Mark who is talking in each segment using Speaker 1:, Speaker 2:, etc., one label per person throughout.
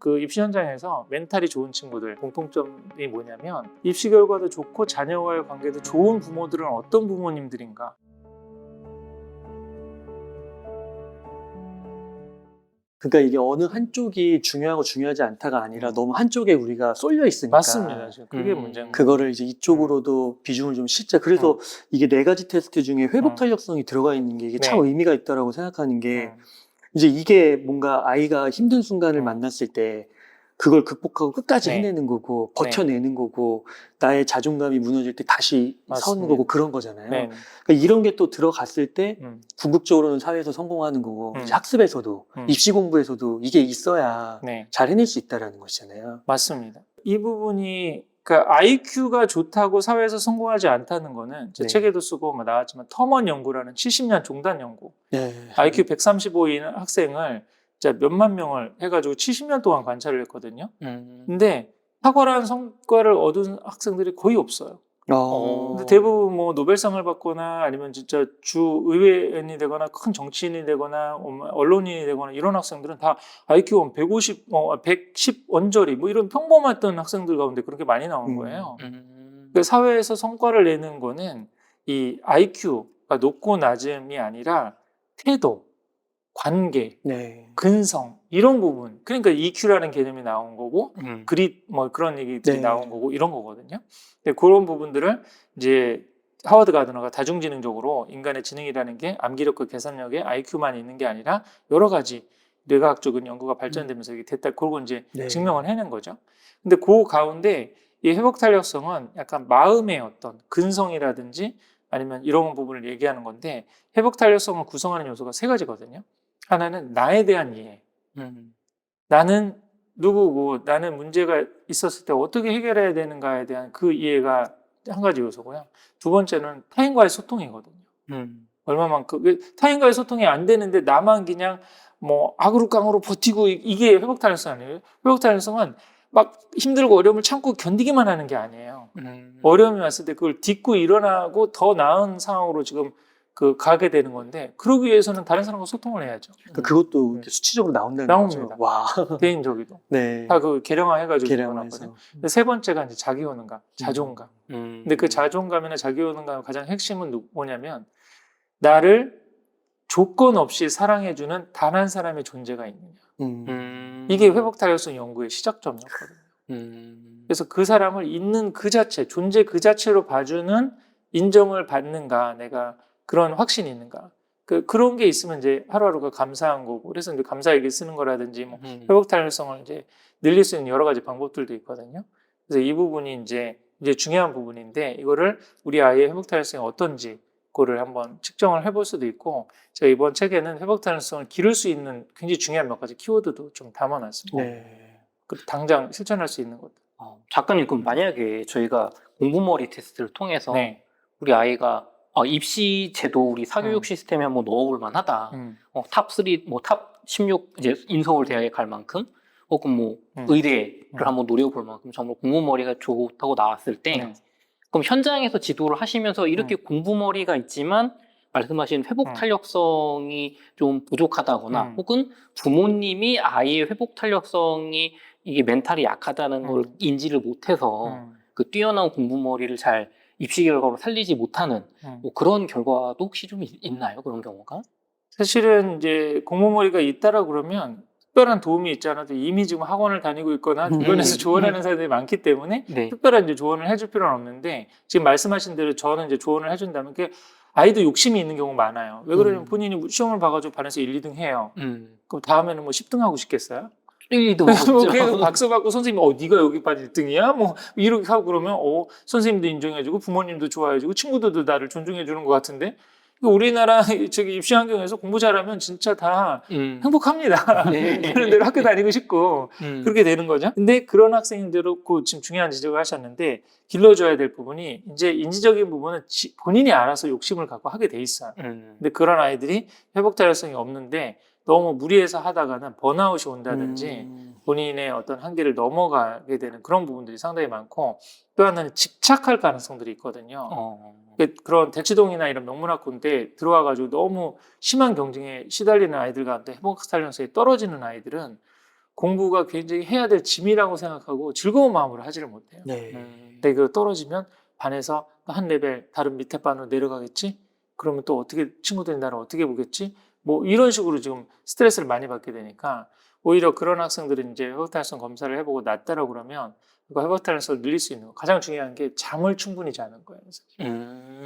Speaker 1: 그 입시 현장에서 멘탈이 좋은 친구들 공통점이 뭐냐면 입시 결과도 좋고 자녀와의 관계도 좋은 부모들은 어떤 부모님들인가?
Speaker 2: 그러니까 이게 어느 한쪽이 중요하고 중요하지 않다가 아니라 너무 한쪽에 우리가 쏠려 있으니까.
Speaker 1: 맞습니다. 지금 그게 문제인 거예요.
Speaker 2: 그거를 이제 이쪽으로도 비중을 좀 싣자. 그래서 이게 4가지 테스트 중에 회복 탄력성이 들어가 있는 게 이게 참
Speaker 1: 네.
Speaker 2: 의미가 있다라고 생각하는 게 이제 이게 뭔가 아이가 힘든 순간을 만났을 때 그걸 극복하고 끝까지
Speaker 1: 네.
Speaker 2: 해내는 거고 버텨내는 거고 나의 자존감이 무너질 때 다시 서는
Speaker 1: 맞습니다.
Speaker 2: 거고 그런 거잖아요.
Speaker 1: 네.
Speaker 2: 그러니까 이런 게 또 들어갔을 때 궁극적으로는 사회에서 성공하는 거고 이제 학습에서도 입시 공부에서도 이게 있어야
Speaker 1: 네.
Speaker 2: 잘 해낼 수 있다라는 것이잖아요.
Speaker 1: 맞습니다. 이 부분이 그러니까 IQ가 좋다고 사회에서 성공하지 않다는 거는 제
Speaker 2: 네.
Speaker 1: 책에도 쓰고 뭐 나왔지만 터먼 연구라는 70년 종단 연구.
Speaker 2: 네.
Speaker 1: IQ 135인 학생을 진짜 몇만 명을 해가지고 70년 동안 관찰을 했거든요. 근데 탁월한 성과를 얻은 학생들이 거의 없어요. 근데 대부분 뭐 노벨상을 받거나 아니면 진짜 주 의회의원이 되거나 큰 정치인이 되거나 언론인이 되거나 이런 학생들은 다 IQ가 150, 110 언저리 뭐 이런 평범했던 학생들 가운데 그렇게 많이 나온 거예요. 그 사회에서 성과를 내는 거는 이 IQ가 높고 낮음이 아니라 태도, 관계,
Speaker 2: 네.
Speaker 1: 근성 이런 부분. 그러니까 EQ라는 개념이 나온 거고 그릿 뭐 그런 얘기들이
Speaker 2: 네.
Speaker 1: 나온 거고 이런 거거든요. 근데 그런 부분들을 이제 하워드 가드너가 다중지능적으로 인간의 지능이라는 게 암기력과 계산력에 IQ만 있는 게 아니라 여러 가지 뇌과학적인 연구가 발전되면서 이게 됐다. 그러고 이제
Speaker 2: 네.
Speaker 1: 증명을 해낸 거죠. 근데 그 가운데 이 회복 탄력성은 약간 마음의 어떤 근성이라든지 아니면 이런 부분을 얘기하는 건데 회복 탄력성을 구성하는 요소가 3가지거든요. 하나는 나에 대한 이해. 나는 누구고 나는 문제가 있었을 때 어떻게 해결해야 되는가에 대한 그 이해가 한 가지 요소고요. 두 번째는 타인과의 소통이거든요. 얼마만큼 타인과의 소통이 안 되는데 나만 그냥 뭐 악으로 버티고 이게 회복 탄력성 아니에요. 회복 탄력성은 막 힘들고 어려움을 참고 견디기만 하는 게 아니에요. 어려움이 왔을 때 그걸 딛고 일어나고 더 나은 상황으로 지금 가게 되는 건데 그러기 위해서는 다른 사람과 소통을 해야죠.
Speaker 2: 그러니까 그것도 이렇게 수치적으로 나온다는
Speaker 1: 나옵니다.
Speaker 2: 거죠. 와.
Speaker 1: 개인적이도
Speaker 2: 네.
Speaker 1: 다 그 계량화해가지고
Speaker 2: 계량화해서.
Speaker 1: 집어넣었거든요. 3번째가 이제 자기효능감, 자존감. 근데 그 자존감이나 자기효능감의 가장 핵심은 뭐냐면 나를 조건 없이 사랑해주는 단 한 사람의 존재가 있느냐. 이게 회복 탄력성 연구의 시작점이었거든요. 그래서 그 사람을 있는 그 자체, 존재 그 자체로 봐주는 인정을 받는가, 내가 그런 확신이 있는가. 그런 게 있으면 이제 하루하루가 감사한 거고, 그래서 이제 감사일기 쓰는 거라든지, 뭐, 회복 탄력성을 이제 늘릴 수 있는 여러 가지 방법들도 있거든요. 그래서 이 부분이 이제 중요한 부분인데, 이거를 우리 아이의 회복 탄력성이 어떤지, 그거를 한번 측정을 해볼 수도 있고, 제가 이번 책에는 회복 탄력성을 기를 수 있는 굉장히 중요한 몇 가지 키워드도 좀 담아놨습니다.
Speaker 2: 네.
Speaker 1: 그리고 당장 실천할 수 있는 것들.
Speaker 3: 작가님, 그럼 만약에 저희가 공부머리 테스트를 통해서
Speaker 1: 네.
Speaker 3: 우리 아이가 입시 제도 우리 사교육 시스템에 한번 넣어볼 만하다. 탑3, 뭐 탑 16 이제 인서울 대학에 갈 만큼, 혹은 뭐 의대를 한번 노려볼 만큼 정말 공부머리가 좋다고 나왔을 때, 그럼 현장에서 지도를 하시면서 이렇게 공부머리가 있지만 말씀하신 회복 탄력성이 좀 부족하다거나, 혹은 부모님이 아이의 회복 탄력성이 이게 멘탈이 약하다는 걸 인지를 못해서 그 뛰어난 공부머리를 잘 입시 결과로 살리지 못하는 뭐 그런 결과도 혹시 좀 있나요? 그런 경우가?
Speaker 1: 사실은 이제 공부머리가 있다라 그러면 특별한 도움이 있지 않아도 이미 지금 학원을 다니고 있거나 주변에서 조언하는 사람들이 많기 때문에
Speaker 3: 네.
Speaker 1: 특별한 이제 조언을 해줄 필요는 없는데 지금 말씀하신 대로 저는 이제 조언을 해준다면 그 아이도 욕심이 있는 경우 많아요. 왜 그러냐면 본인이 시험을 봐가지고 반에서 1, 2등 해요. 그럼 다음에는 뭐 10등 하고 싶겠어요?
Speaker 3: 1, 2등
Speaker 1: 뭐 계속 박수 받고 선생님이 네가 여기 반 1등이야? 뭐 이렇게 하고 그러면 선생님도 인정해주고 부모님도 좋아해주고 친구들도 나를 존중해주는 것 같은데 우리나라 저기 입시 환경에서 공부 잘하면 진짜 다 행복합니다. 그런 대로 학교 다니고 싶고 그렇게 되는 거죠. 근데 그런 학생들도 지금 중요한 지적을 하셨는데 길러줘야 될 부분이 이제 인지적인 부분은 본인이 알아서 욕심을 갖고 하게 돼 있어요. 근데 그런 아이들이 회복 탄력성이 없는데 너무 무리해서 하다가는 번아웃이 온다든지 본인의 어떤 한계를 넘어가게 되는 그런 부분들이 상당히 많고 또 하나는 집착할 가능성들이 있거든요. 그런 대치동이나 이런 명문학 군대에 들어와가지고 너무 심한 경쟁에 시달리는 아이들 가운데 회복 탄력성이 떨어지는 아이들은 공부가 굉장히 해야 될 짐이라고 생각하고 즐거운 마음으로 하지를 못해요.
Speaker 2: 네.
Speaker 1: 근데 그 떨어지면 반에서 한 레벨 다른 밑에 반으로 내려가겠지? 그러면 또 어떻게 친구들이 나를 어떻게 보겠지? 뭐 이런 식으로 지금 스트레스를 많이 받게 되니까 오히려 그런 학생들은 이제 회복 달성 검사를 해보고 낫다라고 그러면 그 회복 달성을 늘릴 수 있는 거. 가장 중요한 게 잠을 충분히 자는 거예요.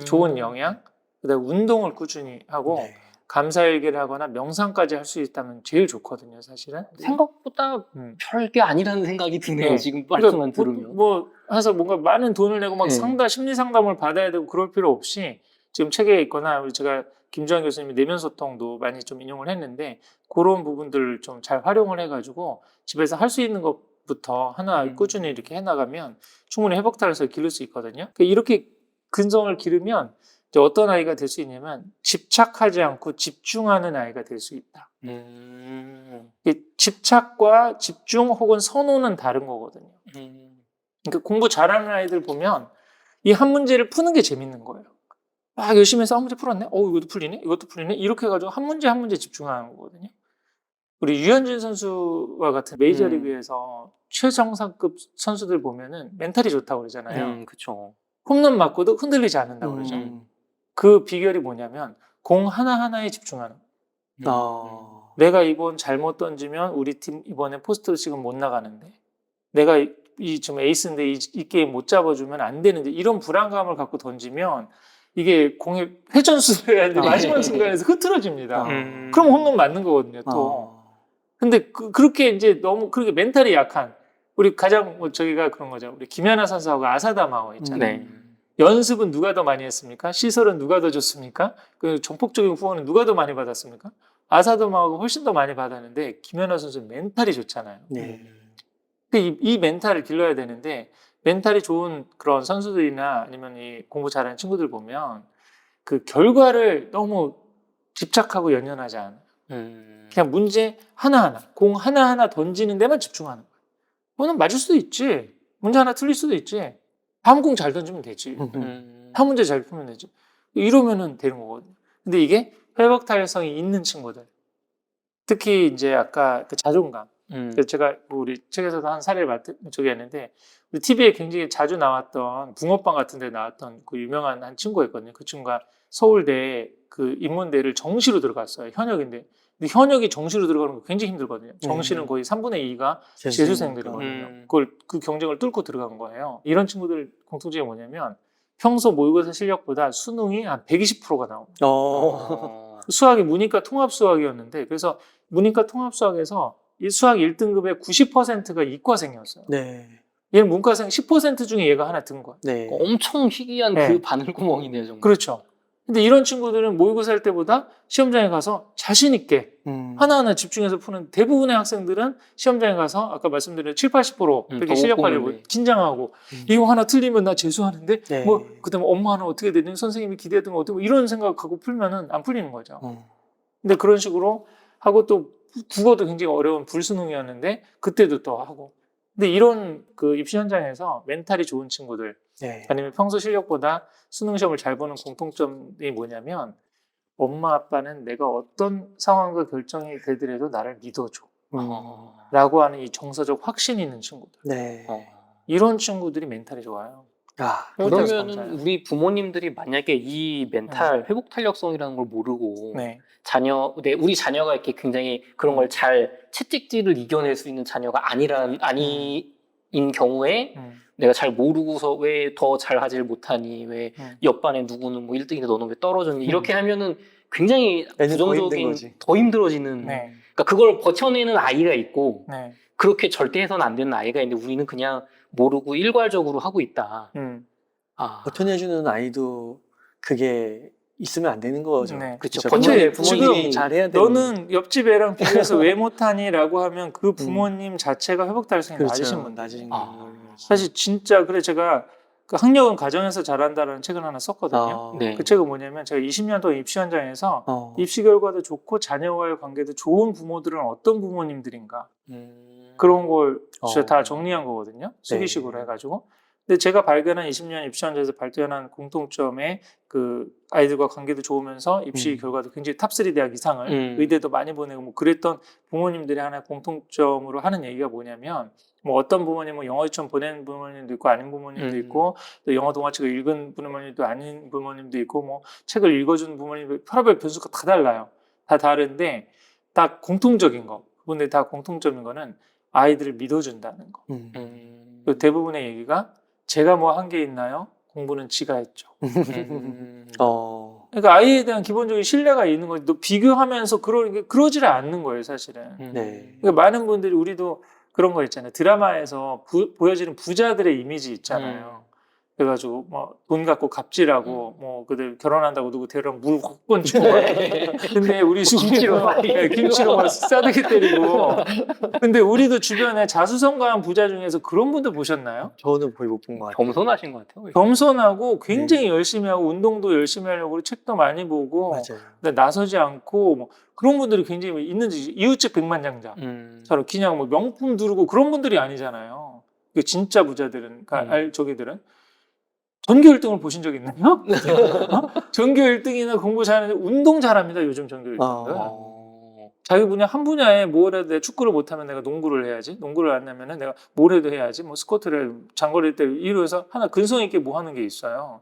Speaker 1: 좋은 영양, 그다음에 운동을 꾸준히 하고
Speaker 2: 네.
Speaker 1: 감사일기를 하거나 명상까지 할 수 있다면 제일 좋거든요, 사실은.
Speaker 3: 생각보다 별게 아니라는 생각이 드네요.
Speaker 1: 네.
Speaker 3: 지금 말씀만
Speaker 1: 그러니까
Speaker 3: 들으면.
Speaker 1: 뭐 해서 뭔가 많은 돈을 내고 막
Speaker 3: 네.
Speaker 1: 심리 상담을 받아야 되고 그럴 필요 없이 지금 책에 있거나 우리 제가 김주환 교수님이 내면 소통도 많이 좀 인용을 했는데 그런 부분들을 좀 잘 활용을 해가지고 집에서 할 수 있는 것부터 하나 꾸준히 이렇게 해나가면 충분히 회복 달성을 기를 수 있거든요. 그러니까 이렇게 근성을 기르면 이제 어떤 아이가 될 수 있냐면 집착하지 않고 집중하는 아이가 될 수 있다. 집착과 집중 혹은 선호는 다른 거거든요. 그러니까 공부 잘하는 아이들 보면 이 한 문제를 푸는 게 재밌는 거예요. 막 열심히 해서 한 문제 풀었네? 이것도 풀리네? 이것도 풀리네? 이렇게 해가지고 한 문제 집중하는 거거든요. 우리 유현진 선수와 같은 메이저리그에서 최정상급 선수들 보면은 멘탈이 좋다고 그러잖아요.
Speaker 3: 그렇죠.
Speaker 1: 홈런 맞고도 흔들리지 않는다고 그러죠. 그 비결이 뭐냐면 공 하나하나에 집중하는 거예요. 내가 이번 잘못 던지면 우리 팀 이번에 포스트 지금 못 나가는데 내가 이 지금 에이스인데 이 게임 못 잡아주면 안 되는데 이런 불안감을 갖고 던지면 이게 공의 회전수를 해야 되는데 마지막 순간에서 흐트러집니다. 그럼 홈런 맞는 거거든요, 또. 근데 그렇게 이제 너무 그렇게 멘탈이 약한 우리 가장 저기가 그런 거죠. 우리 김연아 선수하고 아사다마오 있잖아요. 연습은 누가 더 많이 했습니까? 시설은 누가 더 줬습니까? 그 전폭적인 후원은 누가 더 많이 받았습니까? 아사다마오가 훨씬 더 많이 받았는데 김연아 선수는 멘탈이 좋잖아요. 이 멘탈을 길러야 되는데 멘탈이 좋은 그런 선수들이나 아니면 이 공부 잘하는 친구들 보면 그 결과를 너무 집착하고 연연하지 않아요. 그냥 문제 하나하나, 공 하나하나 던지는 데만 집중하는 거예요. 그거는 맞을 수도 있지. 문제 하나 틀릴 수도 있지. 다음 공 잘 던지면 되지. 한 문제 잘 풀면 되지. 이러면은 되는 거거든요. 근데 이게 회복 탄력성이 있는 친구들. 특히 이제 아까 그 자존감. 그래서 제가 우리 책에서도 한 사례를 저기 했는데 우리 TV에 굉장히 자주 나왔던 붕어빵 같은 데 나왔던 그 유명한 한 친구가 있거든요. 그 친구가 서울대 그 인문대를 정시로 들어갔어요. 현역인데. 근데 현역이 정시로 들어가는 거 굉장히 힘들거든요. 정시는 거의 3분의 2가 재수생들이거든요. 그 경쟁을 뚫고 들어간 거예요. 이런 친구들 공통점이 뭐냐면 평소 모의고사 실력보다 수능이 한 120%가 나옵니다. 수학이 문이과 통합 수학이었는데 그래서 문이과 통합 수학에서 이 수학 1등급의 90%가 이과생이었어요. 얘는 문과생 10% 중에 얘가 하나 든 거야.
Speaker 3: 엄청 희귀한 그 바늘구멍이네요, 정말.
Speaker 1: 그렇죠. 근데 이런 친구들은 모의고사 할 때보다 시험장에 가서 자신 있게 하나하나 집중해서 푸는 대부분의 학생들은 시험장에 가서 아까 말씀드린 7, 80% 이렇게 실력 발휘하고 긴장하고 이거 하나 틀리면 나 재수하는데 뭐 그다음에 엄마는 어떻게 되든 선생님이 기대했던 거 어떻게 이런 생각하고 풀면은 안 풀리는 거죠. 근데 그런 식으로 하고 또 국어도 굉장히 어려운 불수능이었는데 그때도 또 하고. 근데 이런 그 입시 현장에서 멘탈이 좋은 친구들 아니면 평소 실력보다 수능 시험을 잘 보는 공통점이 뭐냐면 엄마 아빠는 내가 어떤 상황과 결정이 되더라도 나를 믿어줘 라고 하는 이 정서적 확신이 있는 친구들. 이런 친구들이 멘탈이 좋아요.
Speaker 3: 그러면은 우리 부모님들이 만약에 이 멘탈 회복 탄력성이라는 걸 모르고 우리 자녀가 이렇게 굉장히 그런 걸 잘 채찍질을 이겨낼 수 있는 자녀가 아닌 경우에 내가 잘 모르고서 왜 더 잘하지를 못하니 왜 옆반에 누구는 뭐 1등인데 너는 왜 떨어졌니 이렇게 하면은 굉장히 부정적인 더 힘들어지는 그러니까 그걸 버텨내는 아이가 있고 그렇게 절대 해서는 안 되는 아이가 있는데 우리는 그냥 모르고 일괄적으로 하고 있다.
Speaker 2: 버텨내주는 아이도 그게 있으면 안 되는 거죠.
Speaker 3: 그렇죠.
Speaker 1: 근데
Speaker 2: 부모님이 잘해야 되는.
Speaker 1: 너는 옆집 애랑 비교해서 왜 못하니라고 하면 그 부모님 자체가 회복 달성이 낮으신 분들. 사실 진짜 그래 제가 그 학력은 가정에서 잘한다라는 책을 하나 썼거든요. 그 책은 뭐냐면 제가 20년 동안 입시 현장에서 입시 결과도 좋고 자녀와의 관계도 좋은 부모들은 어떤 부모님들인가 그런 걸 다 정리한 거거든요. 수기식으로 해가지고 근데 제가 발견한 20년 입시원자에서 발견한 공통점에 그 아이들과 관계도 좋으면서 입시 결과도 굉장히 탑3 대학 이상을 의대도 많이 보내고 뭐 그랬던 부모님들이 하나의 공통점으로 하는 얘기가 뭐냐면 뭐 어떤 부모님은 영어 유치원 보내는 부모님도 있고 아닌 부모님도 있고 또 영어 동화책을 읽은 부모님도 아닌 부모님도 있고 뭐 책을 읽어준 부모님도 별의별 변수가 다 달라요. 다 다른데 다 공통적인 거. 그분들 다 공통점인 거는 아이들을 믿어준다는 거. 그 대부분의 얘기가 제가 뭐 한 게 있나요? 공부는 지가 했죠. 그러니까 아이에 대한 기본적인 신뢰가 있는 거지. 또 비교하면서 그러지를 않는 거예요, 사실은.
Speaker 2: 네.
Speaker 1: 그러니까 많은 분들이 우리도 그런 거 있잖아요. 드라마에서 보여지는 부자들의 이미지 있잖아요. 그래가지고 뭐 돈 갖고 갑질하고 뭐 그들 결혼한다고 누구 데려오면 물 확 번지고 근데 우리 김치로 막 싸대기 때리고 근데 우리도 주변에 자수성가한 부자 중에서 그런 분들 보셨나요?
Speaker 2: 저는 거의 못 본 것 같아요.
Speaker 3: 겸손하신 것 같아요.
Speaker 1: 겸손하고 굉장히 열심히 하고 운동도 열심히 하려고 그러고 책도 많이 보고
Speaker 2: 맞아요.
Speaker 1: 근데 나서지 않고 뭐 그런 분들이 굉장히 있는지 이웃집 백만장자 저런 그냥 뭐 명품 두르고 그런 분들이 아니잖아요. 그 진짜 부자들은 저기들은 전교 1등을 보신 적 있나요? 전교 1등이나 공부 잘하는데 운동 잘합니다. 요즘 전교 1등은. 자기 분야 한 분야에 뭘 해도 돼. 축구를 못하면 내가 농구를 해야지. 농구를 안 하면 내가 뭘 해도 해야지. 뭐 스쿼트를 장거리 때 이로 해서 하나 근성 있게 뭐 하는 게 있어요.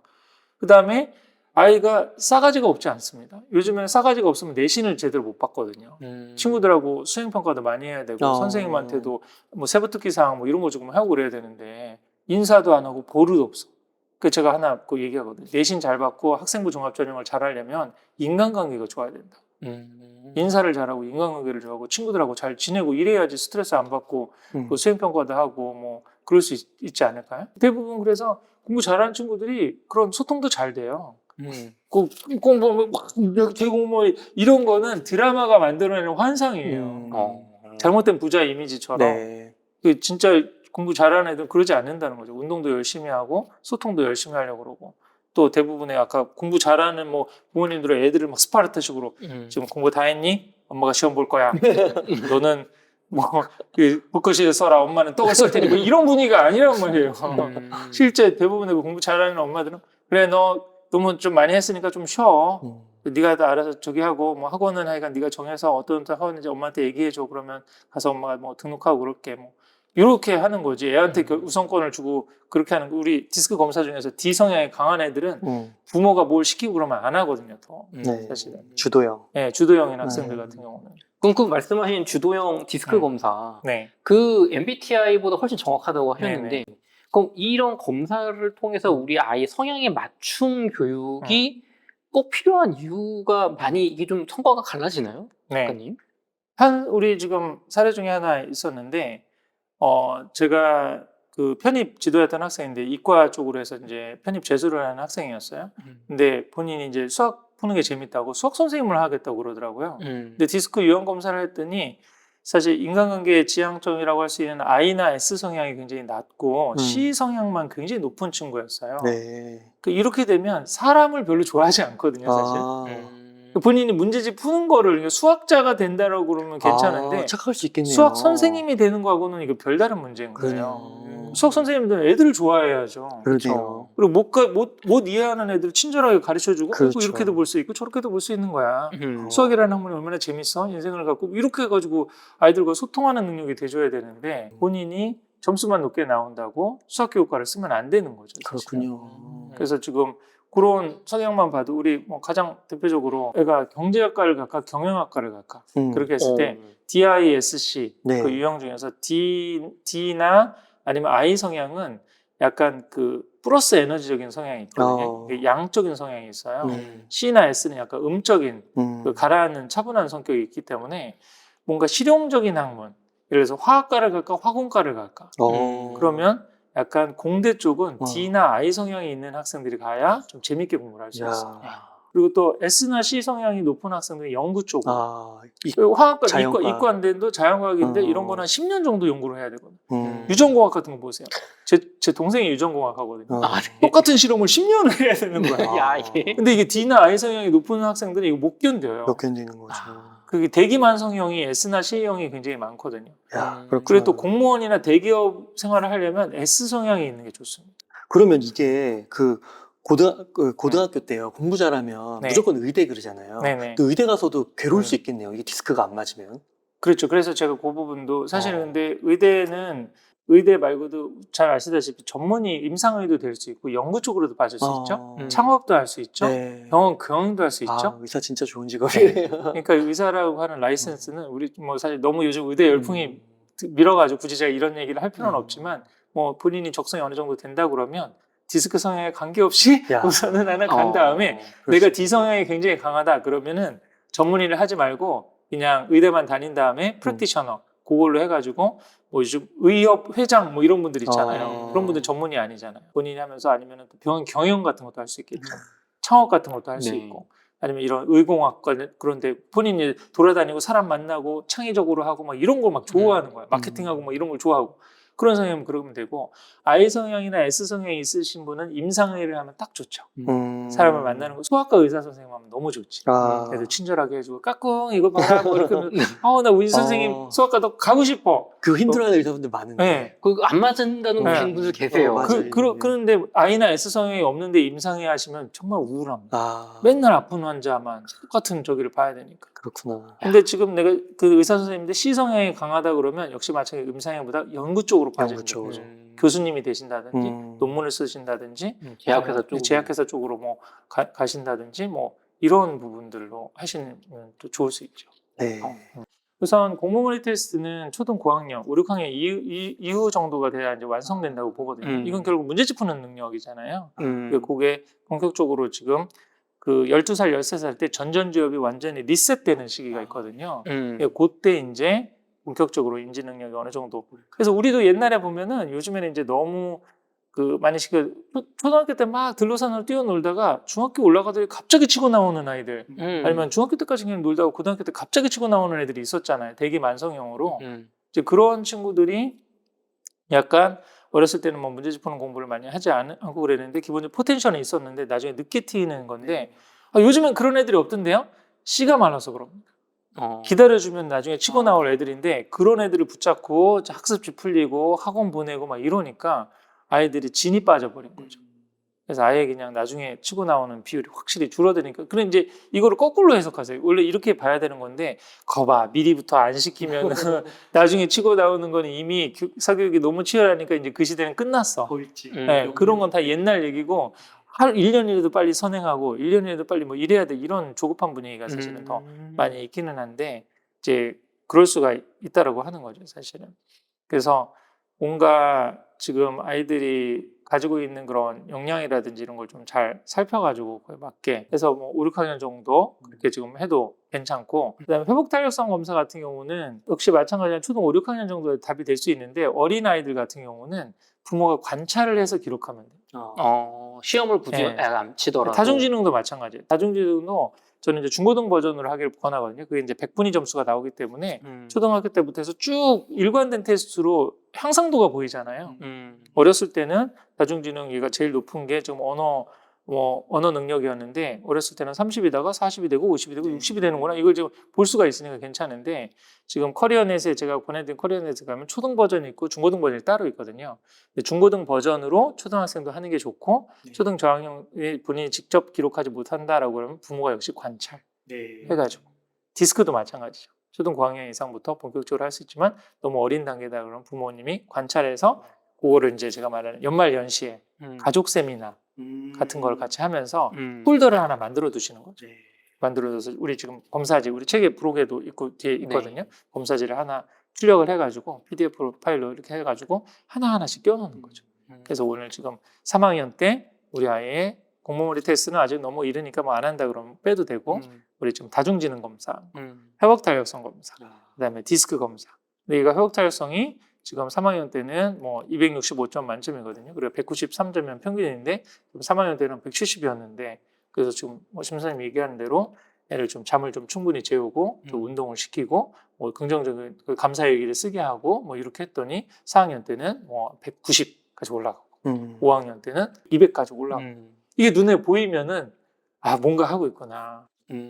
Speaker 1: 그 다음에 아이가 싸가지가 없지 않습니다. 요즘에는 싸가지가 없으면 내신을 제대로 못 받거든요. 친구들하고 수행평가도 많이 해야 되고 선생님한테도 뭐 세부특기 사항 뭐 이런 거 조금 하고 그래야 되는데 인사도 안 하고 버릇도 없어. 그 제가 하나 그 얘기하거든요. 내신 잘 받고 학생부 종합전형을 잘 하려면 인간관계가 좋아야 된다. 인사를 잘하고 인간관계를 좋아하고 친구들하고 잘 지내고 이래야지 스트레스 안 받고 그 수행평가도 하고 뭐 그럴 수 있지 않을까요? 대부분 그래서 공부 잘하는 친구들이 그런 소통도 잘 돼요. 공부 대공모 이런 거는 드라마가 만들어내는 환상이에요. 잘못된 부자 이미지처럼
Speaker 2: 네.
Speaker 1: 그 진짜 공부 잘하는 애들은 그러지 않는다는 거죠. 운동도 열심히 하고 소통도 열심히 하려고 그러고 또 대부분의 아까 공부 잘하는 뭐 부모님들은 애들을 막 스파르타식으로 지금 공부 다 했니? 엄마가 시험 볼 거야. 너는 뭐 붓글씨를 써라. 엄마는 떡을 쏠 테니 뭐 이런 분위기가 아니란 말이에요. 실제 대부분의 공부 잘하는 엄마들은 그래 너 너무 좀 많이 했으니까 좀 쉬어. 네가 다 알아서 저기 하고 뭐 학원은 하여간 네가 정해서 어떤 학원인지 엄마한테 얘기해줘. 그러면 가서 엄마가 뭐 등록하고 그럴게 뭐. 이렇게 하는 거지. 애한테 그 우선권을 주고 그렇게 하는 거. 우리 디스크 검사 중에서 D 성향이 강한 애들은 부모가 뭘 시키고 그러면 안 하거든요. 더
Speaker 2: 네.
Speaker 1: 사실은.
Speaker 2: 주도형.
Speaker 1: 네, 주도형인 학생들 같은 경우는.
Speaker 3: 그럼 그 말씀하신 주도형 디스크 검사
Speaker 1: 네.
Speaker 3: 그 MBTI보다 훨씬 정확하다고 하셨는데
Speaker 1: 네네.
Speaker 3: 그럼 이런 검사를 통해서 우리 아이 성향에 맞춤 교육이 꼭 필요한 이유가 많이 이게 좀 성과가 갈라지나요?
Speaker 1: 네.
Speaker 3: 작가님?
Speaker 1: 우리 지금 사례 중에 하나 있었는데 제가 그 편입 지도했던 학생인데 이과 쪽으로 해서 이제 편입 재수를 하는 학생이었어요. 근데 본인이 이제 수학 푸는 게 재밌다고 수학 선생님을 하겠다고 그러더라고요. 근데 디스크 유형 검사를 했더니 사실 인간관계의 지향점이라고 할 수 있는 I나 S 성향이 굉장히 낮고 C 성향만 굉장히 높은 친구였어요.
Speaker 2: 네.
Speaker 1: 이렇게 되면 사람을 별로 좋아하지 않거든요, 사실. 본인이 문제집 푸는 거를 수학자가 된다라고 그러면 괜찮은데
Speaker 2: 착할 수 있겠네요.
Speaker 1: 수학 선생님이 되는 거하고는 이거 별다른 문제인 거예요. 수학 선생님들은 애들을 좋아해야죠.
Speaker 2: 그렇죠.
Speaker 1: 그리고 못 이해하는 애들을 친절하게 가르쳐주고
Speaker 2: 그렇죠.
Speaker 1: 이렇게도 볼 수 있고 저렇게도 볼 수 있는 거야. 수학이라는 학문이 얼마나 재밌어? 인생을 갖고 이렇게 해가지고 아이들과 소통하는 능력이 돼줘야 되는데 본인이 점수만 높게 나온다고 수학교육과를 쓰면 안 되는 거죠. 사실은.
Speaker 2: 그렇군요.
Speaker 1: 그래서 지금 그런 성향만 봐도 우리 뭐 가장 대표적으로 애가 경제학과를 갈까 경영학과를 갈까 그렇게 했을 때 DISC
Speaker 2: 네.
Speaker 1: 그 유형 중에서 D나 아니면 I 성향은 약간 그 플러스 에너지적인 성향이 있거든요. 양적인 성향이 있어요. C나 S는 약간 음적인 그 가라앉는 차분한 성격이 있기 때문에 뭔가 실용적인 학문 예를 들어서 화학과를 갈까 화공과를 갈까 그러면 약간 공대 쪽은 D나 I 성향이 있는 학생들이 가야 좀 재밌게 공부를 할 수 있어요. 그리고 또 S나 C 성향이 높은 학생들은 연구 쪽으로 화학과, 이과인데도 자연과학인데 이런 거는 10년 정도 연구를 해야 되거든요. 유전공학 같은 거 보세요. 제 동생이 유전공학 하거든요. 똑같은 실험을 10년을 해야 되는 거예요. 근데 이게 D나 I 성향이 높은 학생들은 이거 못 견뎌요.
Speaker 2: 못 견디는 거죠.
Speaker 1: 그게 대기만 성형이 S나 C형이 굉장히 많거든요.
Speaker 2: 야,
Speaker 1: 그리고 또 공무원이나 대기업 생활을 하려면 S 성향이 있는 게 좋습니다.
Speaker 2: 그러면 이게 그 고등학교 때요. 공부 잘하면
Speaker 1: 네.
Speaker 2: 무조건 의대 그러잖아요.
Speaker 1: 네네.
Speaker 2: 또 의대 가서도 괴로울 수 있겠네요. 이게 디스크가 안 맞으면.
Speaker 1: 그렇죠. 그래서 제가 그 부분도 사실은 근데 의대는 의대 말고도 잘 아시다시피 전문의 임상의도 될 수 있고 연구 쪽으로도 빠질 수 있죠. 창업도 할 수 있죠.
Speaker 2: 네.
Speaker 1: 병원 경영도 할 수 있죠.
Speaker 2: 아, 의사 진짜 좋은 직업이에요.
Speaker 1: 그러니까 의사라고 하는 라이센스는 우리 뭐 사실 너무 요즘 의대 열풍이 밀어가지고 굳이 제가 이런 얘기를 할 필요는 없지만 뭐 본인이 적성이 어느 정도 된다 그러면 디스크 성향에 관계없이
Speaker 2: 야.
Speaker 1: 우선은 하나 간 다음에 내가 D 성향이 굉장히 강하다 그러면은 전문의를 하지 말고 그냥 의대만 다닌 다음에 프랙티셔너 그걸로 해가지고 뭐 요즘 의협 회장 뭐 이런 분들 있잖아요. 그런 분들 전문의 아니잖아요. 본인이 하면서 아니면 또 병원 경영 같은 것도 할 수 있겠죠. 창업 같은 것도 할 수
Speaker 3: 네.
Speaker 1: 있고 아니면 이런 의공학과 그런데 본인이 돌아다니고 사람 만나고 창의적으로 하고 막 이런 걸 막 좋아하는 거야. 마케팅하고 막 이런 걸 좋아하고 그런 성향이면 그러면 되고 I 성향이나 S 성향이 있으신 분은 임상의를 하면 딱 좋죠. 사람을 만나는 거 소아과 의사 선생님 하면 너무 좋지. 그래서 친절하게 해주고 까꿍 이거 봐라 뭐 이렇게 하면 나 우리 선생님 소아과 너 가고 싶어.
Speaker 2: 그 힘들어하는 의사분들 많은데.
Speaker 1: 네.
Speaker 3: 그 안 맞은다는
Speaker 1: 네.
Speaker 3: 분들 계세요.
Speaker 2: 맞아요.
Speaker 1: 그런데 I나 S 성향이 없는데 임상의 하시면 정말 우울합니다. 맨날 아픈 환자만 똑같은 저기를 봐야 되니까.
Speaker 2: 그렇구나.
Speaker 1: 근데 지금 내가 그 의사 선생님인데 C 성향이 강하다 그러면 역시 마찬가지로 임상형보다 연구 쪽으로 빠지는
Speaker 2: 연구
Speaker 1: 거죠.
Speaker 2: 쪽.
Speaker 1: 교수님이 되신다든지 논문을 쓰신다든지 제약회사 쪽으로 뭐 가신다든지 뭐 이런 부분들로 하시면 또 좋을 수 있죠.
Speaker 2: 네.
Speaker 1: 우선 공모머리 테스트는 초등 고학년, 5, 6학년 이후 정도가 돼야 이제 완성된다고 보거든요. 이건 결국 문제집 푸는 능력이잖아요. 그게 본격적으로 지금 그 12살, 13살 때 전전주엽이 완전히 리셋되는 시기가 있거든요. 그때 이제 본격적으로 인지 능력이 어느 정도. 그래서 우리도 옛날에 보면은 요즘에는 이제 너무 그 많이 초등학교 때 막 들로산으로 뛰어놀다가 중학교 올라가더니 갑자기 치고 나오는 아이들 아니면 중학교 때까지 그냥 놀다가 고등학교 때 갑자기 치고 나오는 애들이 있었잖아요. 대기 만성형으로. 이제 그런 친구들이 약간 어렸을 때는 뭐 문제집 푸는 공부를 많이 하지 않고 그랬는데 기본적으로 포텐셜은 있었는데 나중에 늦게 튀는 건데 요즘엔 그런 애들이 없던데요? 씨가 말라서 그럽니다. 기다려주면 나중에 치고 나올 애들인데 그런 애들을 붙잡고 학습지 풀리고 학원 보내고 막 이러니까 아이들이 진이 빠져버린 거죠. 그래서 아예 그냥 나중에 치고 나오는 비율이 확실히 줄어드니까. 그럼 이제 이거를 거꾸로 해석하세요. 원래 이렇게 봐야 되는 건데, 거봐, 미리부터 안 시키면 나중에 치고 나오는 거는 이미 사교육이 너무 치열하니까 이제 그 시대는 끝났어. 네, 그런 건 다 옛날 얘기고, 1년이라도 빨리 선행하고, 1년이라도 빨리 뭐 이래야 돼. 이런 조급한 분위기가 사실은 더 많이 있기는 한데, 이제 그럴 수가 있다라고 하는 거죠, 사실은. 그래서 뭔가 지금 아이들이 가지고 있는 그런 역량이라든지 이런 걸 좀 잘 살펴가지고 그에 맞게 해서 뭐 5, 6학년 정도 그렇게 지금 해도 괜찮고 그다음에 회복 탄력성 검사 같은 경우는 역시 마찬가지로 초등 5, 6학년 정도에 답이 될 수 있는데 어린 아이들 같은 경우는 부모가 관찰을 해서 기록하면 돼요.
Speaker 3: 시험을 굳이 안 치더라도
Speaker 1: 다중지능도 마찬가지예요. 다중지능도 저는 이제 중고등 버전으로 하기를 권하거든요. 그게 이제 100분위 점수가 나오기 때문에 초등학교 때부터 해서 쭉 일관된 테스트로 향상도가 보이잖아요. 어렸을 때는 다중지능이가 제일 높은 게 지금 언어 능력이었는데 어렸을 때는 30이다가 40이 되고 50이 되고 60이 되는구나. 이걸 지금 볼 수가 있으니까 괜찮은데 지금 커리어넷에 제가 보내드린 커리어넷에 가면 초등 버전이 있고 중고등 버전이 따로 있거든요. 근데 중고등 버전으로 초등학생도 하는 게 좋고 초등 저학년이 본인이 직접 기록하지 못한다라고 하면 부모가 역시 관찰 해가지고 디스크도 마찬가지죠. 초등 고학년 이상부터 본격적으로 할 수 있지만 너무 어린 단계다 그러면 부모님이 관찰해서 그거를 이제 제가 말하는 연말 연시에 가족 세미나 같은 걸 같이 하면서 폴더를 하나 만들어 두시는 거죠. 만들어둬서 우리 지금 검사지 우리 책에 브록에도 있고 뒤에 있거든요. 검사지를 하나 출력을 해가지고 PDF 파일로 이렇게 해가지고 하나하나씩 껴놓는 거죠. 그래서 오늘 지금 3학년 때 우리 아이의 공모머리 테스트는 아직 너무 이르니까 뭐 안 한다 그러면 빼도 되고 우리 지금 다중지능 검사, 회복탄력성 검사, 그다음에 디스크 검사. 근데 이거 회복탄력성이 지금 3학년 때는 뭐 265점 만점이거든요. 그리고 193점이면 평균인데 3학년 때는 170이었는데 그래서 지금 뭐 심사님 얘기하는 대로 애를 좀 잠을 좀 충분히 재우고 좀 운동을 시키고 뭐 긍정적인 그 감사 얘기를 쓰게 하고 뭐 이렇게 했더니 4학년 때는 뭐 190까지 올라가고 5학년 때는 200까지 올라가고 이게 눈에 보이면은 아 뭔가 하고 있구나.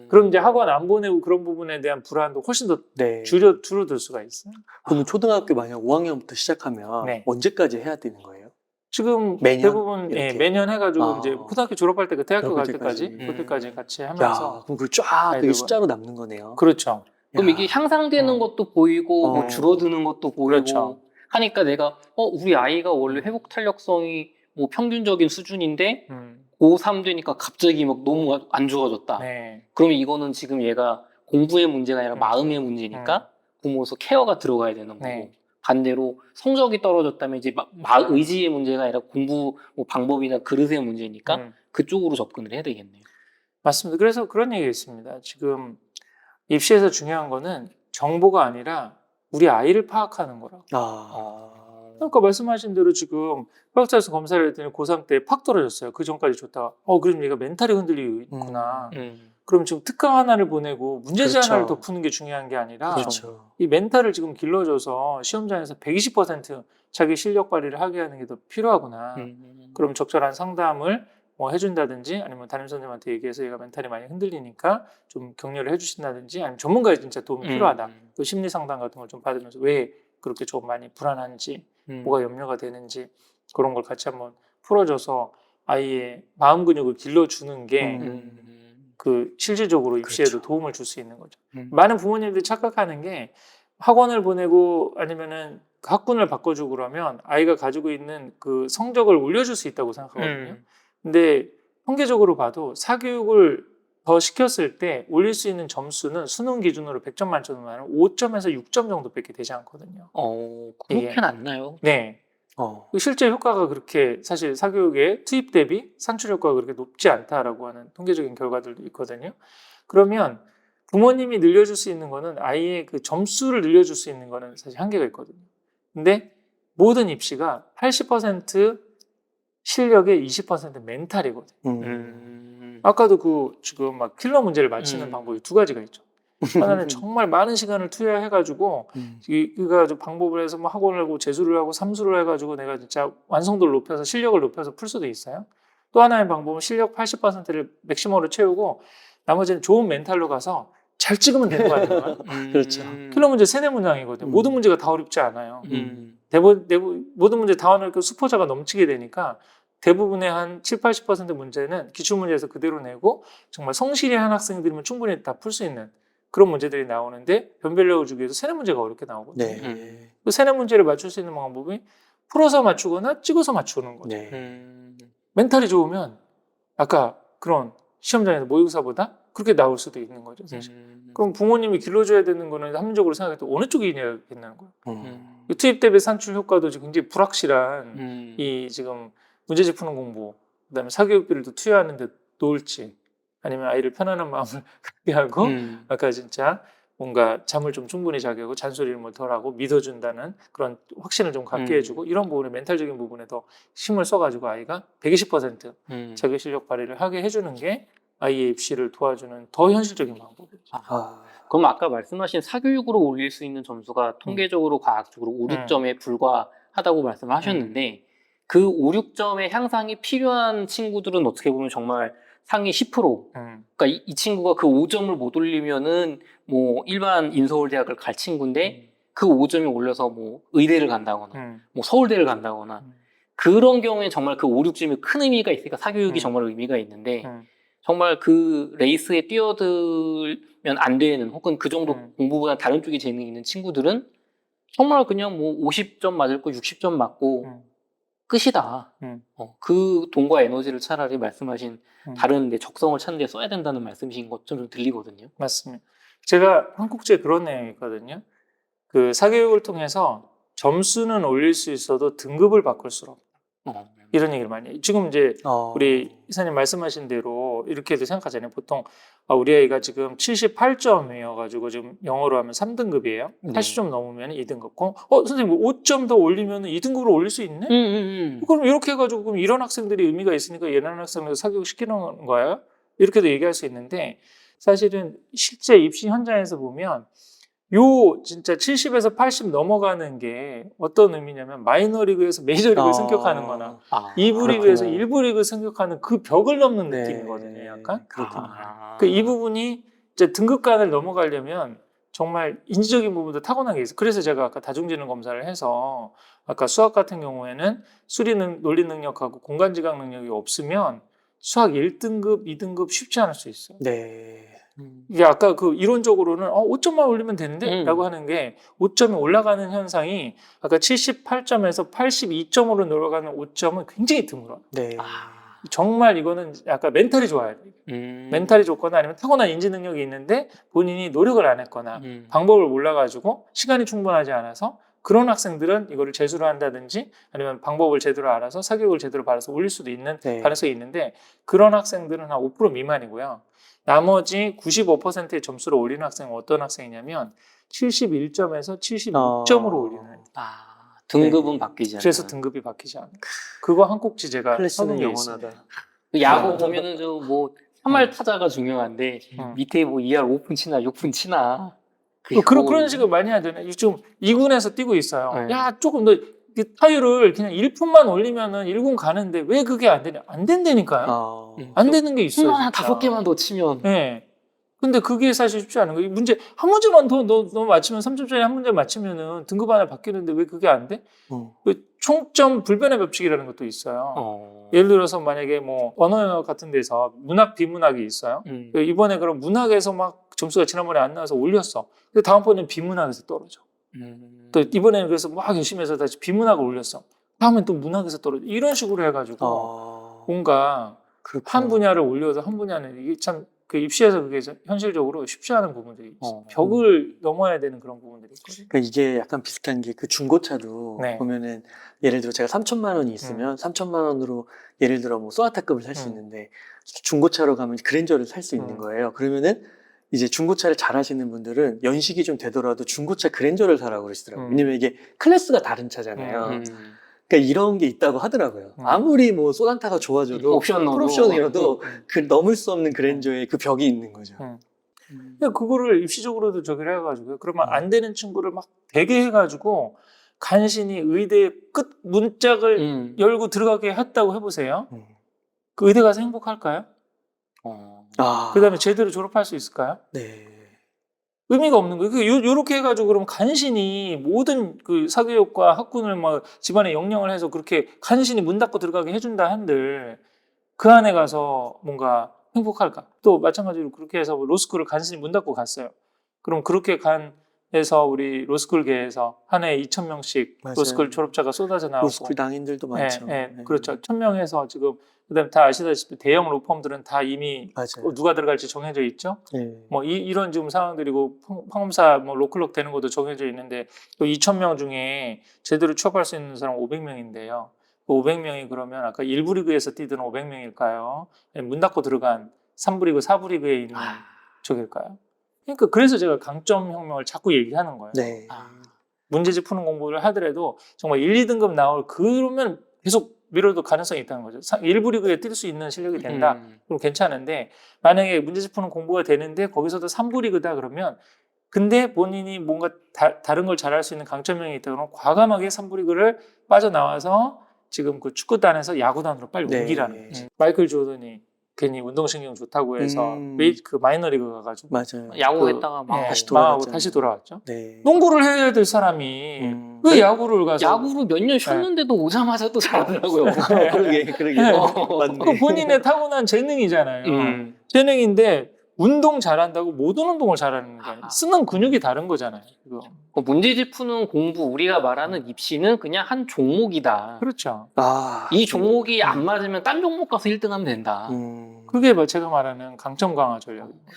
Speaker 1: 그럼 이제 학원 안 보내고 그런 부분에 대한 불안도 훨씬 더 줄어들 수가 있어요.
Speaker 2: 그러면 초등학교 만약 5학년부터 시작하면 언제까지 해야 되는 거예요?
Speaker 1: 지금
Speaker 2: 매년?
Speaker 1: 대부분
Speaker 2: 이렇게?
Speaker 1: 매년 해가지고
Speaker 2: 아.
Speaker 1: 이제 고등학교 졸업할 때, 그 대학교 갈
Speaker 2: 졸업할
Speaker 1: 때까지,
Speaker 2: 때까지.
Speaker 1: 그때까지 같이
Speaker 2: 야,
Speaker 1: 하면서.
Speaker 2: 그럼 그걸 쫙
Speaker 1: 아이들과.
Speaker 2: 이게 숫자로 남는 거네요.
Speaker 1: 그렇죠.
Speaker 3: 그럼 이게 향상되는 것도 보이고 뭐
Speaker 2: 어.
Speaker 3: 줄어드는 것도 보이고
Speaker 1: 그렇죠.
Speaker 3: 하니까 내가 우리 아이가 원래 회복 탄력성이 뭐 평균적인 수준인데 고3 되니까 갑자기 막 너무 안 좋아졌다.
Speaker 1: 네.
Speaker 3: 그러면 이거는 지금 얘가 공부의 문제가 아니라 마음의 문제니까 부모로서 케어가 들어가야 되는 거고
Speaker 1: 네.
Speaker 3: 반대로 성적이 떨어졌다면 이제 의지의 문제가 아니라 공부 뭐 방법이나 그릇의 문제니까 그쪽으로 접근을 해야 되겠네요.
Speaker 1: 맞습니다. 그래서 그런 얘기가 있습니다. 지금 입시에서 중요한 거는 정보가 아니라 우리 아이를 파악하는 거라고. 그러니까 말씀하신 대로 지금 과학자에서 검사를 했더니 고3 때 팍 떨어졌어요. 그 전까지 좋다가 그럼 얘가 멘탈이 흔들리고 있구나. 그럼 지금 특강 하나를 보내고 문제지
Speaker 2: 그렇죠.
Speaker 1: 하나를 더 푸는 게 중요한 게 아니라
Speaker 2: 그렇죠.
Speaker 1: 이 멘탈을 지금 길러줘서 시험장에서 120% 자기 실력 발휘를 하게 하는 게 더 필요하구나. 그럼 적절한 상담을 뭐 해준다든지 아니면 담임 선생님한테 얘기해서 얘가 멘탈이 많이 흔들리니까 좀 격려를 해주신다든지 아니면 전문가의 진짜 도움이 필요하다. 또 심리 상담 같은 걸 좀 받으면서 왜 그렇게 좀 많이 불안한지 뭐가 염려가 되는지 그런 걸 같이 한번 풀어줘서 아이의 마음 근육을 길러주는 게 그 실질적으로 입시에도
Speaker 2: 그렇죠.
Speaker 1: 도움을 줄 수 있는 거죠. 많은 부모님들이 착각하는 게 학원을 보내고 아니면은 학군을 바꿔주고 그러면 아이가 가지고 있는 그 성적을 올려줄 수 있다고 생각하거든요. 근데 통계적으로 봐도 사교육을 더 시켰을 때 올릴 수 있는 점수는 수능 기준으로 100점 만점이면 5점에서 6점 정도밖에 되지 않거든요.
Speaker 3: 그렇게는 안 나요.
Speaker 1: 네. 실제 효과가 그렇게 사실 사교육의 투입 대비 산출 효과가 그렇게 높지 않다라고 하는 통계적인 결과들도 있거든요. 그러면 부모님이 늘려줄 수 있는 거는 아이의 그 점수를 늘려줄 수 있는 거는 사실 한계가 있거든요. 근데 모든 입시가 80% 실력의 20% 멘탈이거든요. 아까도 그 지금 막 킬러 문제를 맞히는 방법이 두 가지가 있죠. 하나는 정말 많은 시간을 투여해가지고 이가 방법을 해서 뭐 학원을 하고 재수를 하고 삼수를 해가지고 내가 진짜 완성도를 높여서 실력을 높여서 풀 수도 있어요. 또 하나의 방법은 실력 80%를 맥시멈으로 채우고 나머지는 좋은 멘탈로 가서 잘 찍으면 되는 거 아닌가요?
Speaker 2: 그렇죠.
Speaker 1: 킬러 문제 3-4문항이거든요. 모든 문제가 다 어렵지 않아요. 모든 문제 다 어렵고 수포자가 넘치게 되니까 대부분의 한 70-80% 문제는 기출문제에서 그대로 내고 정말 성실히 한 학생들이면 충분히 다 풀 수 있는 그런 문제들이 나오는데 변별력을 주기 위해서 3-4문제가 어렵게 나오거든요. 그 3-4문제를 맞출 수 있는 방법이 풀어서 맞추거나 찍어서 맞추는 거죠. 멘탈이 좋으면 아까 그런 시험장에서 모의고사보다 그렇게 나올 수도 있는 거죠, 사실. 그럼 부모님이 길러줘야 되는 거는 합리적으로 생각할 때 어느 쪽이 있냐는 거예요. 투입 대비 산출 효과도 지금 굉장히 불확실한 이 지금 문제집 푸는 공부, 그다음에 사교육비를 또 투여하는데 놓을지 아니면 아이를 편안한 마음을 갖게 하고 아까 진짜 뭔가 잠을 좀 충분히 자게 하고 잔소리를 뭐 덜하고 믿어준다는 그런 확신을 좀 갖게 해주고 이런 부분에 멘탈적인 부분에 더 힘을 써가지고 아이가 120% 자기 실력 발휘를 하게 해주는 게 아이의 입시를 도와주는 더 현실적인 방법이죠.
Speaker 3: 그럼 아까 말씀하신 사교육으로 올릴 수 있는 점수가 통계적으로 과학적으로 5, 6점에 불과하다고 말씀하셨는데 그 5, 6점의 향상이 필요한 친구들은 어떻게 보면 정말 상위 10%. 그러니까 이 친구가 그 5점을 못 올리면은 뭐 일반 인서울대학을 갈 친구인데 그 5점이 올려서 뭐 의대를 간다거나 뭐 서울대를 간다거나 그런 경우에 정말 그 5, 6점이 큰 의미가 있으니까 사교육이 정말 의미가 있는데 정말 그 레이스에 뛰어들면 안 되는 혹은 그 정도 공부보다 다른 쪽에 재능이 있는 친구들은 정말 그냥 뭐 50점 맞을 거 60점 맞고 끝이다. 그 돈과 에너지를 차라리 말씀하신 다른 데 적성을 찾는 데 써야 된다는 말씀이신 것좀 좀 들리거든요.
Speaker 1: 맞습니다. 제가 한국지에 그런 내용이 있거든요. 그 사교육을 통해서 점수는 올릴 수 있어도 등급을 바꿀 수는 없다. 이런 얘기를 많이 해요. 지금 이제 우리 이사님 말씀하신 대로 이렇게도 생각하잖아요. 보통 우리 아이가 지금 78점이어가지고 지금 영어로 하면 3등급이에요. 80점 넘으면 2등급. 선생님 5점 더 올리면 2등급으로 올릴 수 있네? 그럼 이렇게 해가지고 그럼 이런 학생들이 의미가 있으니까 이런 학생들 사교육 시키는 거예요? 이렇게도 얘기할 수 있는데 사실은 실제 입시 현장에서 보면 요 진짜 70에서 80 넘어가는 게 어떤 의미냐면 마이너리그에서 메이저리그에 승격하는 거나 2부 리그에서 1부 리그 승격하는 그 벽을 넘는 느낌이거든요. 약간. 그 이 부분이 이제 등급간을 넘어가려면 정말 인지적인 부분도 타고난 게 있어요. 그래서 제가 아까 다중지능 검사를 해서 아까 수학 같은 경우에는 논리 능력하고 공간지각 능력이 없으면 수학 1등급, 2등급 쉽지 않을 수 있어요.
Speaker 2: 네.
Speaker 1: 이게 아까 그 이론적으로는 5점만 올리면 되는데? 라고 하는 게 5점이 올라가는 현상이 아까 78점에서 82점으로 내려가는 5점은 굉장히 드물어요.
Speaker 2: 네.
Speaker 1: 정말 이거는 약간 멘탈이 좋아야 돼요. 멘탈이 좋거나 아니면 타고난 인지 능력이 있는데 본인이 노력을 안 했거나 방법을 몰라가지고 시간이 충분하지 않아서 그런 학생들은 이거를 재수를 한다든지 아니면 방법을 제대로 알아서 사교육을 제대로 받아서 올릴 수도 있는
Speaker 2: 네.
Speaker 1: 가능성이 있는데 그런 학생들은 한 5% 미만이고요. 나머지 95%의 점수를 올리는 학생은 어떤 학생이냐면 71점에서 76점으로 올리는 애들.
Speaker 3: 등급은 바뀌지 않아요.
Speaker 1: 그래서 등급이 바뀌지 않아요. 그거 한 꼭지 제가
Speaker 2: 클래스는
Speaker 1: 써놓은 게 있어요.
Speaker 2: 영원하다.
Speaker 3: 그 야구 보면은 저 뭐 3할 타자가 중요한데 밑에 뭐 2할 5푼 치나 6푼 치나
Speaker 1: 그런 식으로 많이 하잖아요. 지금 2군에서 뛰고 있어요.
Speaker 3: 네.
Speaker 1: 야, 조금 너 타율을 그냥 1푼만 올리면은 1군 가는데 왜 그게 안 되냐? 안 된다니까요. 안 되는 게 있어요.
Speaker 3: 한 5개만 더 치면.
Speaker 1: 네. 근데 그게 사실 쉽지 않은 거예요. 문제 한 문제만 더 너 맞추면 3점짜리 한 문제 맞추면은 등급 하나 바뀌는데 왜 그게 안 돼? 그 총점 불변의 법칙이라는 것도 있어요. 예를 들어서 만약에 뭐 언어 같은 데서 문학 비문학이 있어요. 이번에 그럼 문학에서 막 점수가 지난번에 안 나와서 올렸어. 근데 다음번에는 비문학에서 떨어져. 또 이번에는 그래서 막 열심히 해서 다시 비문학을 올렸어. 다음엔 또 문학에서 떨어져. 이런 식으로 해가지고 뭔가 한 분야를 올려서 한 분야는 이게 참 그 입시에서 그게 현실적으로 쉽지 않은 부분들이 있어요. 벽을 넘어야 되는 그런 부분들이 있거든요.
Speaker 2: 그러니까 이게 약간 비슷한 게 그 중고차도
Speaker 1: 네.
Speaker 2: 보면은 예를 들어 제가 3천만 원이 있으면 3천만 원으로 예를 들어 뭐 소나타급을 살 수 있는데 중고차로 가면 그랜저를 살 수 있는 거예요. 그러면은 이제 중고차를 잘 하시는 분들은 연식이 좀 되더라도 중고차 그랜저를 사라고 그러시더라고요. 왜냐면 이게 클래스가 다른 차잖아요. 그러니까 이런 게 있다고 하더라고요. 아무리 뭐 소나타가 좋아져도 풀옵션이라도 그 넘을 수 없는 그랜저의 그 벽이 있는 거죠.
Speaker 1: 근데 그거를 입시적으로도 저기를 해가지고요. 그러면 안 되는 친구를 막 되게 해가지고 간신히 의대 끝 문짝을 열고 들어가게 했다고 해보세요. 그 의대 가서 행복할까요? 그 다음에 제대로 졸업할 수 있을까요?
Speaker 2: 네.
Speaker 1: 의미가 없는 거예요. 요렇게 해가지고 그럼 간신히 모든 그 사교육과 학군을 막 집안에 영령을 해서 그렇게 간신히 문 닫고 들어가게 해준다 한들 그 안에 가서 뭔가 행복할까? 또 마찬가지로 그렇게 해서 로스쿨을 간신히 문 닫고 갔어요. 그럼 그렇게 해서 우리 로스쿨계에서 한 해에 2,000명씩
Speaker 2: 맞아요.
Speaker 1: 로스쿨 졸업자가 쏟아져 나오고
Speaker 2: 로스쿨 낭인들도 많죠.
Speaker 1: 네, 그렇죠. 1,000명에서 지금 그다음 다 아시다시피 대형 로펌들은 다 이미 누가 들어갈지 정해져 있죠. 뭐 이런 지금 상황들이고 판검사 뭐 로클럭 되는 것도 정해져 있는데 또 2,000명 중에 제대로 취업할 수 있는 사람 500명인데요. 그 500명이 그러면 아까 1부 리그에서 뛰던 500명일까요? 문 닫고 들어간 3부 리그, 4부 리그에 있는 쪽일까요? 그러니까 그래서 제가 강점 혁명을 자꾸 얘기하는 거예요.
Speaker 2: 네.
Speaker 1: 문제집 푸는 공부를 하더라도 정말 1, 2등급 나올 그러면 계속 미뤄도 가능성이 있다는 거죠. 1부 리그에 뛸 수 있는 실력이 된다. 그럼 괜찮은데 만약에 문제집 푸는 공부가 되는데 거기서도 3부 리그다 그러면 근데 본인이 뭔가 다른 걸 잘할 수 있는 강점형이 있다 그러면 과감하게 3부 리그를 빠져나와서 지금 그 축구단에서 야구단으로 빨리 옮기라는 거죠. 마이클 조던이 괜히 운동신경 좋다고 해서 그 마이너리그 가가지고
Speaker 2: 맞아요.
Speaker 3: 야구했다가
Speaker 1: 망하고 다시 돌아왔죠. 농구를 해야 될 사람이 왜 야구를 가서
Speaker 3: 야구를 몇 년 쉬었는데도 오자마자 또 잘하더라고요.
Speaker 2: 그러게. 맞네.
Speaker 1: 본인의 타고난 재능이잖아요. 재능인데 운동 잘한다고 모든 운동을 잘하는 게 아니에요. 쓰는 근육이 다른 거잖아요. 그거.
Speaker 3: 문제집 푸는 공부 우리가 말하는 입시는 그냥 한 종목이다.
Speaker 1: 그렇죠.
Speaker 3: 이 종목이 안 맞으면 딴 종목 가서 1등하면 된다.
Speaker 1: 그게 제가 말하는 강점 강화 전략입니다.